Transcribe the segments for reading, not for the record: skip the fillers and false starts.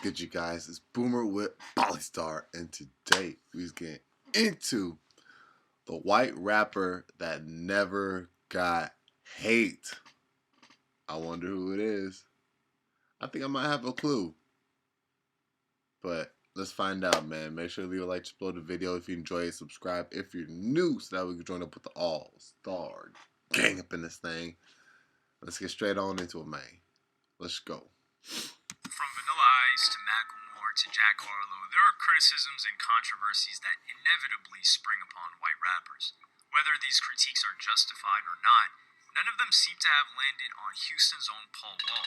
good, you guys? It's Boomer with Polystar, and today we're getting into the white rapper that never got hate. I wonder who it is. I think I might have a clue, but let's find out, man. Make sure to leave a like, explode the video if you enjoy it, subscribe if you're new, so that we can join up with the all-star gang up in this thing. Let's get straight on into it, man. Let's go. From Vanilla Ice to Macklemore to Jack Harlow, there are criticisms and controversies that inevitably spring upon white rappers. Whether these critiques are justified or not, none of them seem to have landed on Houston's own Paul Wall,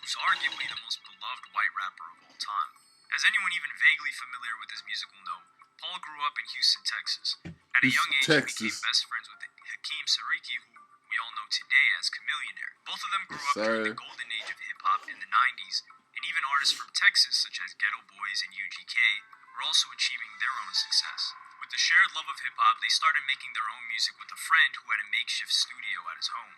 who's arguably the most beloved white rapper of all time. As anyone even vaguely familiar with his music will know, Paul grew up in Houston, Texas. At a young age, he became best friends with Hakeem Sariki, who we all know today as Chamillionaire. Both of them grew up during the golden age of hip-hop in the 90s, and even artists from Texas, such as Ghetto Boys and UGK, were also achieving their own success. With the shared love of hip-hop, they started making their own music with a friend who had a makeshift studio at his home.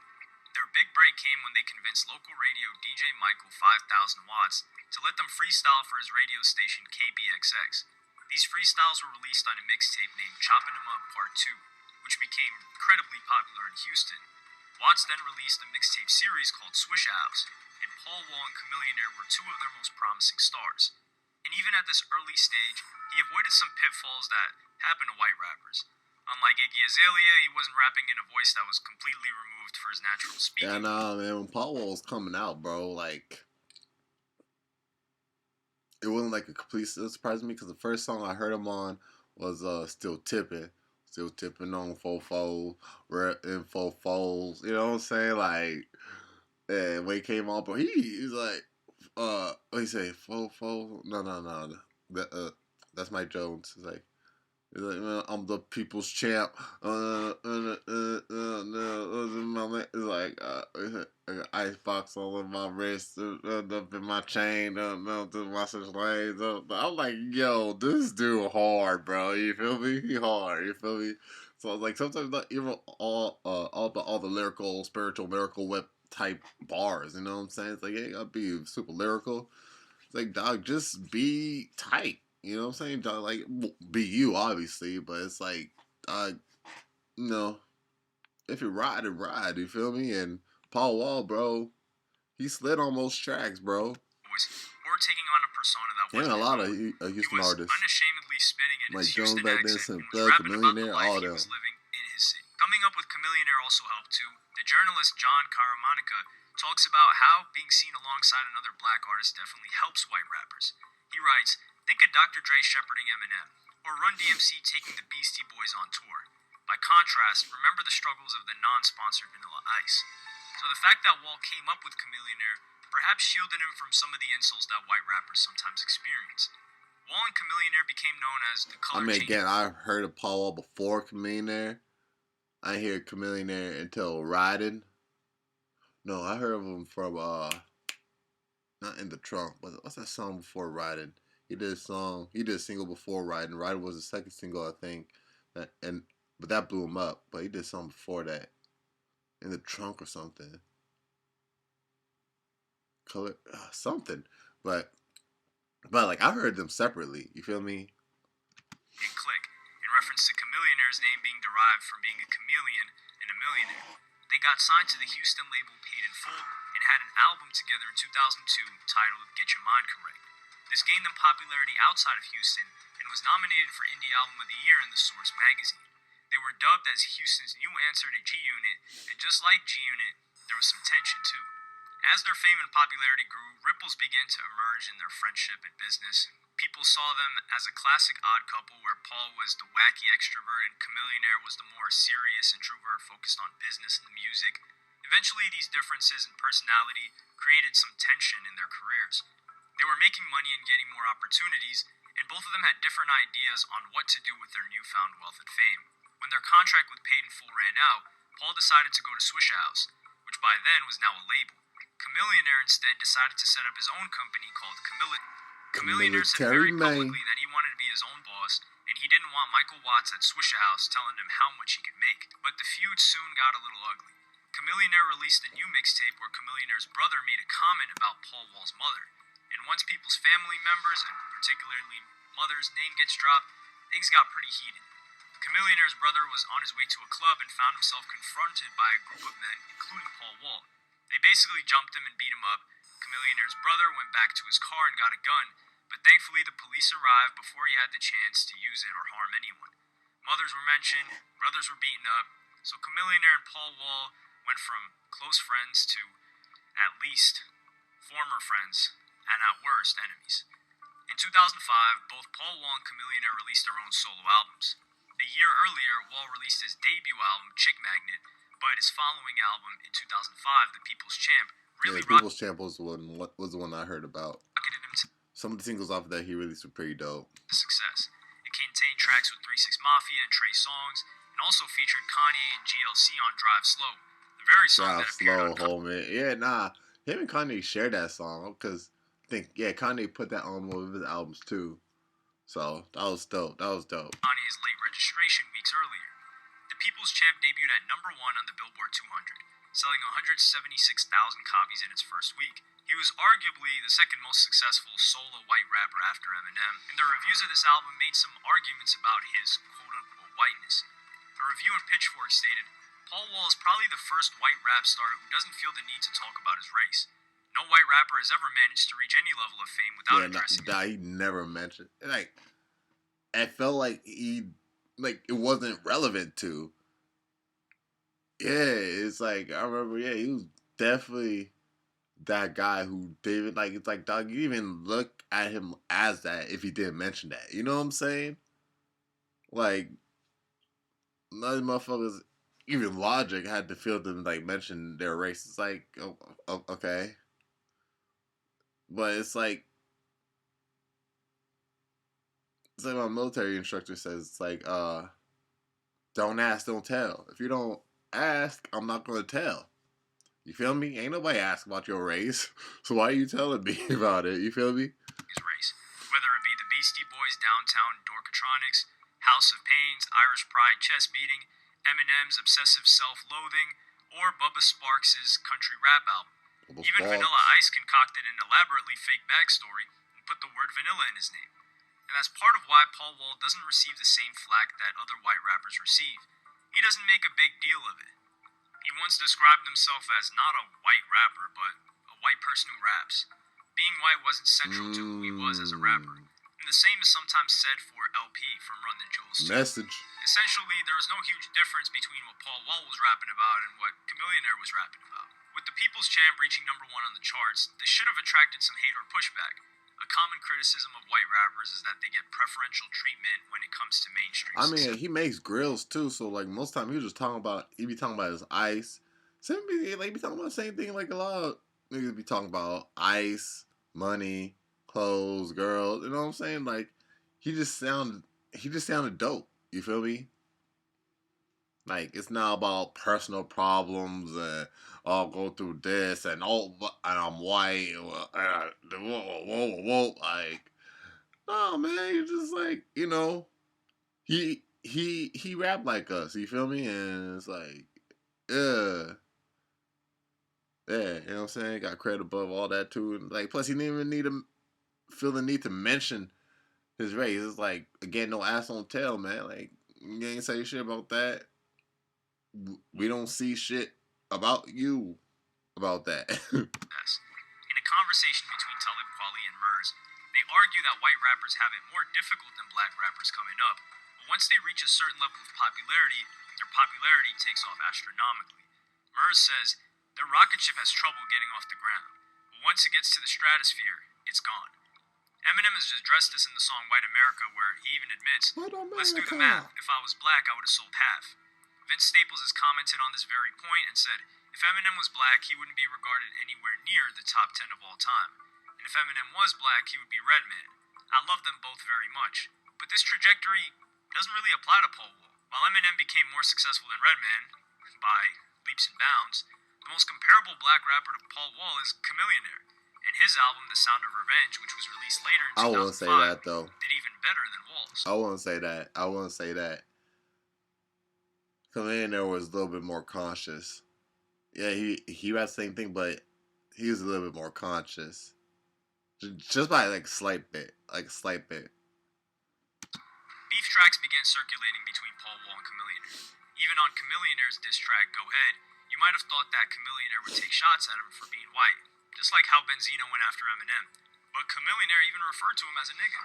Their big break came when they convinced local radio DJ Michael 5000 Watts to let them freestyle for his radio station KBXX. These freestyles were released on a mixtape named Chopping 'Em Up Part 2, which became incredibly popular in Houston. Watts then released a mixtape series called Swish House, and Paul Wall and Chamillionaire were two of their most promising stars. And even at this early stage, he avoided some pitfalls that happen to white rappers. Unlike Iggy Azalea, he wasn't rapping in a voice that was completely removed for his natural speaking. Yeah, nah, man. When Paul Wall was coming out, bro, like, it wasn't like a complete surprise to me because the first song I heard him on was Still Tipping on Fofos, in Fofos. You know what I'm saying? Like, and when he came on, but he's like, what he say? Fofos? No. That's Mike Jones. He's like, I'm the people's champ. It's like icebox all in my wrist, up in my chain, my switch lanes. I'm like, yo, this dude hard, bro. You feel me? He hard. You feel me? So like sometimes not even all the lyrical, spiritual, miracle whip type bars. You know what I'm saying? It's like, you ain't gotta be super lyrical. It's like, dog, just be tight. You know what I'm saying? Dog, like, be you, obviously, but it's like, you know, if you ride, you feel me? And Paul Wall, bro, he slid on most tracks, bro. Or taking on a persona that wasn't a lot of Houston he was artists. Unashamedly spitting in Mike his Jones Houston back then, accent and was Thug, rapping about the Chamillionaire, life all he them. was living in his city. Coming up with Chamillionaire also helped too. The journalist John Caramanica talks about how being seen alongside another black artist definitely helps white rappers. He writes, think of Dr. Dre shepherding Eminem, or Run DMC taking the Beastie Boys on tour. By contrast, remember the struggles of the non-sponsored Vanilla Ice. So the fact that Wall came up with Chamillionaire perhaps shielded him from some of the insults that white rappers sometimes experience. Wall and Chamillionaire became known as the color change. Again, I heard of Paul Wall before Chamillionaire. I hear Chamillionaire until Riding. No, I heard of him from not In the Trunk. What's that song before Riding? He did a single before Riding. Riding was the second single, I think. But that blew him up. But he did something before that. In the Trunk or something. Color something. But like, I heard them separately. You feel me? And Click, in reference to Chamillionaire's name being derived from being a chameleon and a millionaire. They got signed to the Houston label Paid in Full and had an album together in 2002 titled Get Your Mind Correct. This gained them popularity outside of Houston and was nominated for Indie Album of the Year in the Source magazine. They were dubbed as Houston's new answer to G-Unit, and just like G-Unit, there was some tension too. As their fame and popularity grew, ripples began to emerge in their friendship and business. People saw them as a classic odd couple where Paul was the wacky extrovert and Chamillionaire was the more serious introvert focused on business and music. Eventually, these differences in personality created some tension in their careers. They were making money and getting more opportunities, and both of them had different ideas on what to do with their newfound wealth and fame. When their contract with Paid in Full ran out, Paul decided to go to Swish House, which by then was now a label. Chamillionaire instead decided to set up his own company called Chamillionaire said very publicly that he wanted to be his own boss, and he didn't want Michael Watts at Swish House telling him how much he could make. But the feud soon got a little ugly. Chamillionaire released a new mixtape where Chamillionaire's brother made a comment about Paul Wall's mother, and And once people's family members, and particularly mother's name gets dropped, things got pretty heated. Chamillionaire's brother was on his way to a club and found himself confronted by a group of men, including Paul Wall. They basically jumped him and beat him up. Chamillionaire's brother went back to his car and got a gun, but thankfully the police arrived before he had the chance to use it or harm anyone. Mothers were mentioned, brothers were beaten up, so Chamillionaire and Paul Wall went from close friends to, at least, former friends, and at worst, enemies. In 2005, both Paul Wall and Chamillionaire released their own solo albums. A year earlier, Wall released his debut album, Chick Magnet, but his following album in 2005, The People's Champ, really People's Champ was the one I heard about. rocketed him to Some of the singles off of that he released were pretty dope. success. It contained tracks with 3 6 Mafia and Trey Songz, and also featured Kanye and GLC on Drive Slow, the very song Drive that appeared Slow, on homie. Yeah, nah. Him and Kanye shared that song because Kanye put that on one of his albums too. So that was dope. Kanye's late registration weeks earlier. The People's Champ debuted at number 1 on the Billboard 200, selling 176,000 copies in its first week. He was arguably the second most successful solo white rapper after Eminem, and the reviews of this album made some arguments about his quote-unquote whiteness. A review in Pitchfork stated, Paul Wall is probably the first white rap star who doesn't feel the need to talk about his race. No white rapper has ever managed to reach any level of fame without addressing it. He never mentioned. I felt like it wasn't relevant to. Yeah, it's like I remember. Yeah, he was definitely that guy who David. It's like, dog, you even look at him as that if he didn't mention that. You know what I'm saying? Like, none of the motherfuckers, even Logic, had to feel them mention their race. It's like, okay. But it's like my military instructor says, it's like, don't ask, don't tell. If you don't ask, I'm not gonna tell. You feel me? Ain't nobody ask about your race, so why are you telling me about it? You feel me? His race, whether it be the Beastie Boys' Downtown Dorkatronics, House of Pain's Irish Pride chest beating, Eminem's obsessive self-loathing, or Bubba Sparks' country rap album. Even Vanilla Ice concocted an elaborately fake backstory and put the word vanilla in his name. And that's part of why Paul Wall doesn't receive the same flack that other white rappers receive. He doesn't make a big deal of it. He once described himself as not a white rapper, but a white person who raps. Being white wasn't central to who he was as a rapper. And the same is sometimes said for LP from Run the Jewels too. Message. Essentially, there was no huge difference between what Paul Wall was rapping about and what Chamillionaire was rapping about. With the People's Champ reaching number 1 on the charts, this should have attracted some hate or pushback. A common criticism of white rappers is that they get preferential treatment when it comes to mainstream success. He makes grills too, so most time he was just he be talking about his ice. Some be talking about the same thing. A lot of niggas be talking about ice, money, clothes, girls. You know what I'm saying? He just sounded dope. You feel me? It's not about personal problems and I'll go through this and I'm white. Whoa. No, man, you're just he rap like us. You feel me? And it's yeah, you know what I'm saying? Got credit above all that too. And plus he didn't even feel the need to mention his race. It's again, no ass on tell, man. You ain't say shit about that. We don't see shit about you about that. In a conversation between Talib Kweli and Murs, they argue that white rappers have it more difficult than black rappers coming up, but once they reach a certain level of popularity, their popularity takes off astronomically. Murs says, their rocket ship has trouble getting off the ground, but once it gets to the stratosphere, it's gone. Eminem has addressed this in the song White America, where he even admits, let's do the math, if I was black, I would have sold half. Vince Staples has commented on this very point and said, if Eminem was black, he wouldn't be regarded anywhere near the top 10 of all time. And if Eminem was black, he would be Redman. I love them both very much. But this trajectory doesn't really apply to Paul Wall. While Eminem became more successful than Redman, by leaps and bounds, the most comparable black rapper to Paul Wall is Chamillionaire. And his album, The Sound of Revenge, which was released later in 2005, I wouldn't say that, though. Did even better than Wall's. I wouldn't say that. Chamillionaire was a little bit more conscious. Yeah, he had the same thing, but he was a little bit more conscious. Just by like slight bit, like slight bit. Beef tracks began circulating between Paul Wall and Chamillionaire. Even on Chamillionaire's diss track, Go Ahead, you might have thought that Chamillionaire would take shots at him for being white, just like how Benzino went after Eminem. But Chamillionaire even referred to him as a nigga.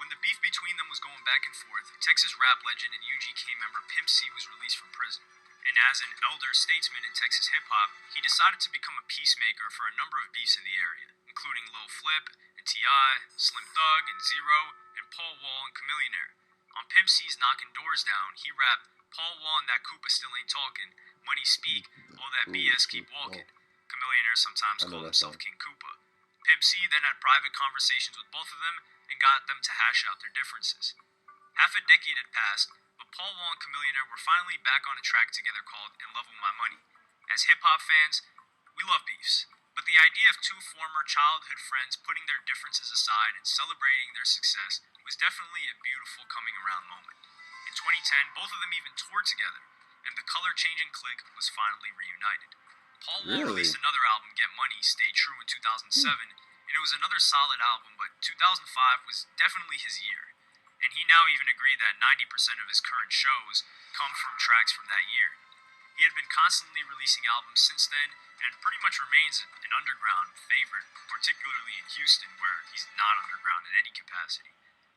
When the beef between them was going back and forth, Texas rap legend and UGK member Pimp C was released from prison. And as an elder statesman in Texas hip-hop, he decided to become a peacemaker for a number of beefs in the area, including Lil Flip and T.I., Slim Thug and Zero, and Paul Wall and Chamillionaire. On Pimp C's Knocking Doors Down, he rapped, Paul Wall and that Koopa still ain't talking, money speak, all that BS keep walking. Chamillionaire sometimes called himself King Koopa. Pimp C then had private conversations with both of them and got them to hash out their differences. Half a decade had passed, but Paul Wall and Chamillionaire were finally back on a track together called In Love With My Money. As hip-hop fans, we love beefs, but the idea of two former childhood friends putting their differences aside and celebrating their success was definitely a beautiful coming-around moment. In 2010, both of them even toured together, and the color-changing clique was finally reunited. Paul Wall released another album, Get Money, Stay True, in 2007, and it was another solid album, but 2005 was definitely his year. And he now even agreed that 90% of his current shows come from tracks from that year. He had been constantly releasing albums since then, and pretty much remains an underground favorite, particularly in Houston, where he's not underground in any capacity.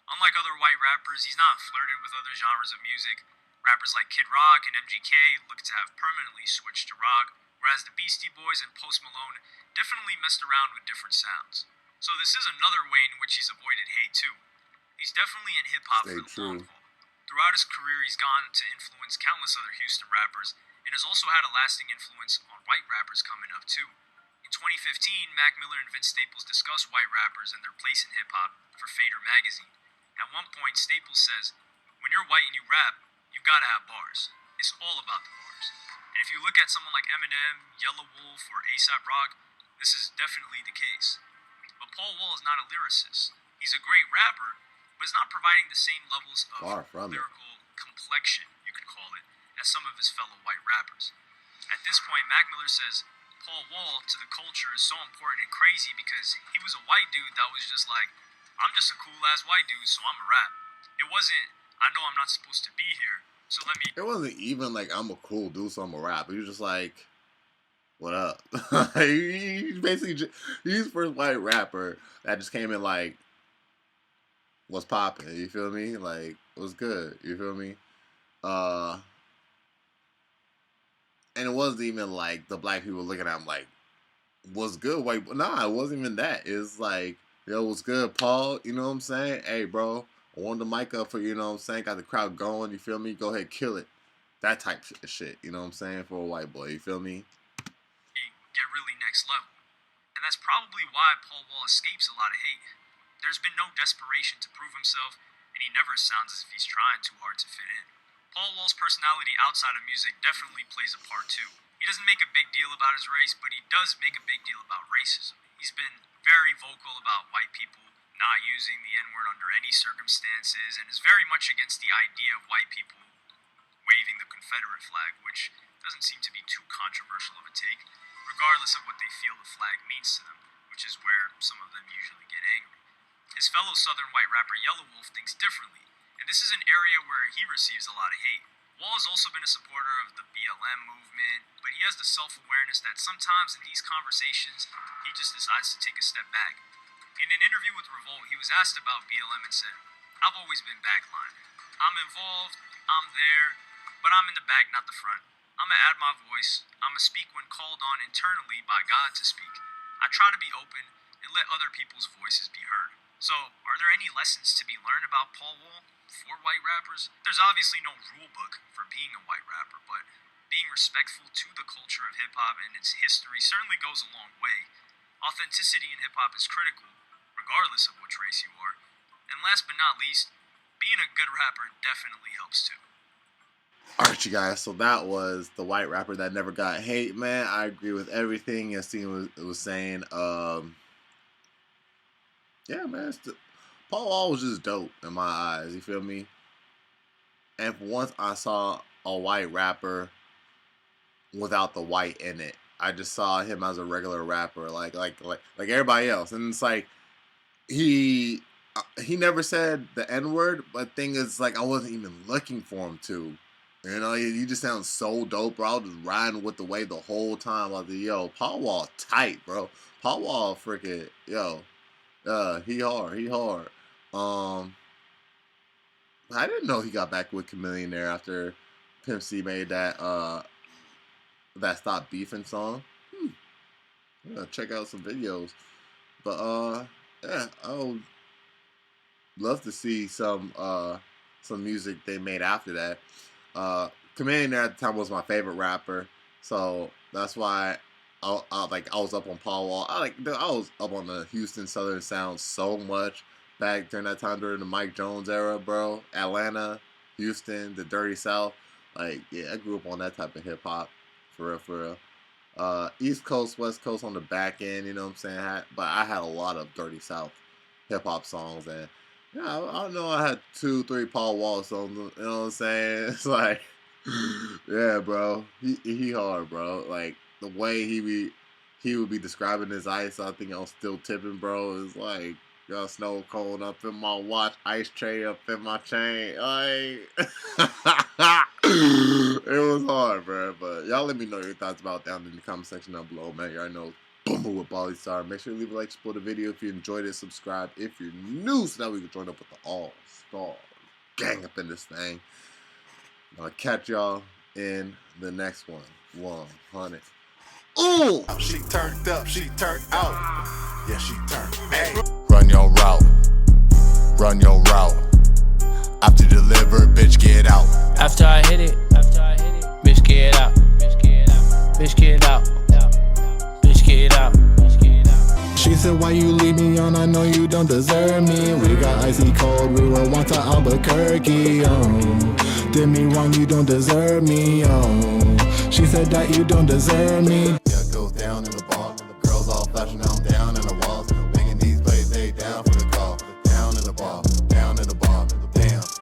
Unlike other white rappers, he's not flirted with other genres of music. Rappers like Kid Rock and MGK look to have permanently switched to rock, whereas the Beastie Boys and Post Malone definitely messed around with different sounds. So this is another way in which he's avoided hate too. He's definitely in hip-hop for the long haul. Throughout his career, he's gone to influence countless other Houston rappers, and has also had a lasting influence on white rappers coming up too. In 2015, Mac Miller and Vince Staples discussed white rappers and their place in hip-hop for Fader magazine. At one point, Staples says, when you're white and you rap, you've got to have bars. It's all about the bars. And if you look at someone like Eminem, Yellow Wolf, or A$AP Rock, this is definitely the case. But Paul Wall is not a lyricist. He's a great rapper, but is not providing the same levels of lyrical complexion, you could call it, as some of his fellow white rappers. At this point, Mac Miller says Paul Wall to the culture is so important and crazy because he was a white dude that was just like, I'm just a cool-ass white dude, so I'm a rap. It wasn't, I know I'm not supposed to be here, so let me... It wasn't even like, I'm a cool dude, so I'm a rap. He was just like, what up? He basically, he's the first white rapper that just came in like, what's poppin', you feel me? Like, what's good, you feel me? And it wasn't even like the black people looking at him like, what's good, white? Nah, it wasn't even that. It's like, yo, what's good, Paul? You know what I'm saying? Hey, bro, I warmed the mic up for you, know what I'm saying? Got the crowd going, you feel me? Go ahead, kill it. That type of shit, you know what I'm saying? For a white boy, you feel me? Get really next level. And that's probably why Paul Wall escapes a lot of hate. There's been no desperation to prove himself, and he never sounds as if he's trying too hard to fit in. Paul Wall's personality outside of music definitely plays a part too. He doesn't make a big deal about his race, but he does make a big deal about racism. He's been very vocal about white people not using the N-word under any circumstances, and is very much against the idea of white people waving the Confederate flag, which doesn't seem to be too controversial of a take, regardless of what they feel the flag means to them, which is where some of them usually get angry. His fellow southern white rapper Yellow Wolf thinks differently, and this is an area where he receives a lot of hate. Wall has also been a supporter of the BLM movement, but he has the self-awareness that sometimes in these conversations, he just decides to take a step back. In an interview with Revolt, he was asked about BLM and said, I've always been backline. I'm involved, I'm there, but I'm in the back, not the front. I'm going to add my voice. I'm going to speak when called on internally by God to speak. I try to be open and let other people's voices be heard. So, are there any lessons to be learned about Paul Wall for white rappers? There's obviously no rule book for being a white rapper, but being respectful to the culture of hip-hop and its history certainly goes a long way. Authenticity in hip-hop is critical, regardless of which race you are. And last but not least, being a good rapper definitely helps too. Alright, you guys, so that was the white rapper that never got hate, man. I agree with everything Yassine was saying. Yeah, man, Paul Wall was just dope in my eyes, you feel me? And once I saw a white rapper without the white in it, I just saw him as a regular rapper, like everybody else. And it's like, he never said the N word, but thing is, like, I wasn't even looking for him to. You know, he just sounds so dope, bro. I was just riding with the wave the whole time. I was like, yo, Paul Wall tight, bro. Paul Wall freaking, yo, he hard. Um, I didn't know he got back with Chamillionaire after Pimp C made that Stop Beefing song. Yeah, check out some videos. But yeah, I would love to see some music they made after that. Chamillionaire at the time was my favorite rapper, so that's why I was up on Paul Wall. I was up on the Houston Southern Sound so much back during that time, during the Mike Jones era, bro. Atlanta, Houston, the Dirty South. Like, yeah, I grew up on that type of hip hop, for real, for real. East Coast, West Coast on the back end, you know what I'm saying? But I had a lot of Dirty South hip hop songs, and yeah, I don't know, I had 2-3 Paul Wall songs, you know what I'm saying? It's like, yeah, bro, he hard, bro. Like, the way he would be describing his ice, I think I'm still tipping, bro. It's like, yo, snow cold up in my watch, ice tray up in my chain. Like, it was hard, bro. But y'all let me know your thoughts about down in the comment section down below, man. You already know, boom with Bali Star. Make sure you leave a like, support the video if you enjoyed it. Subscribe if you're new, so that we can join up with the all-star gang up in this thing. I'll catch y'all in the next one. 100. Ooh! She turned up, she turned out. Yeah, she turned. Hey. Run your route. Run your route. After deliver, bitch, get out. After I hit it, bitch, get out. Bitch, get out. Bitch, get out. Bitch, get out. She said, why you leave me on? I know you don't deserve me. We got icy cold, we were once to Albuquerque. Did me wrong, you don't deserve me. She said that you don't deserve me.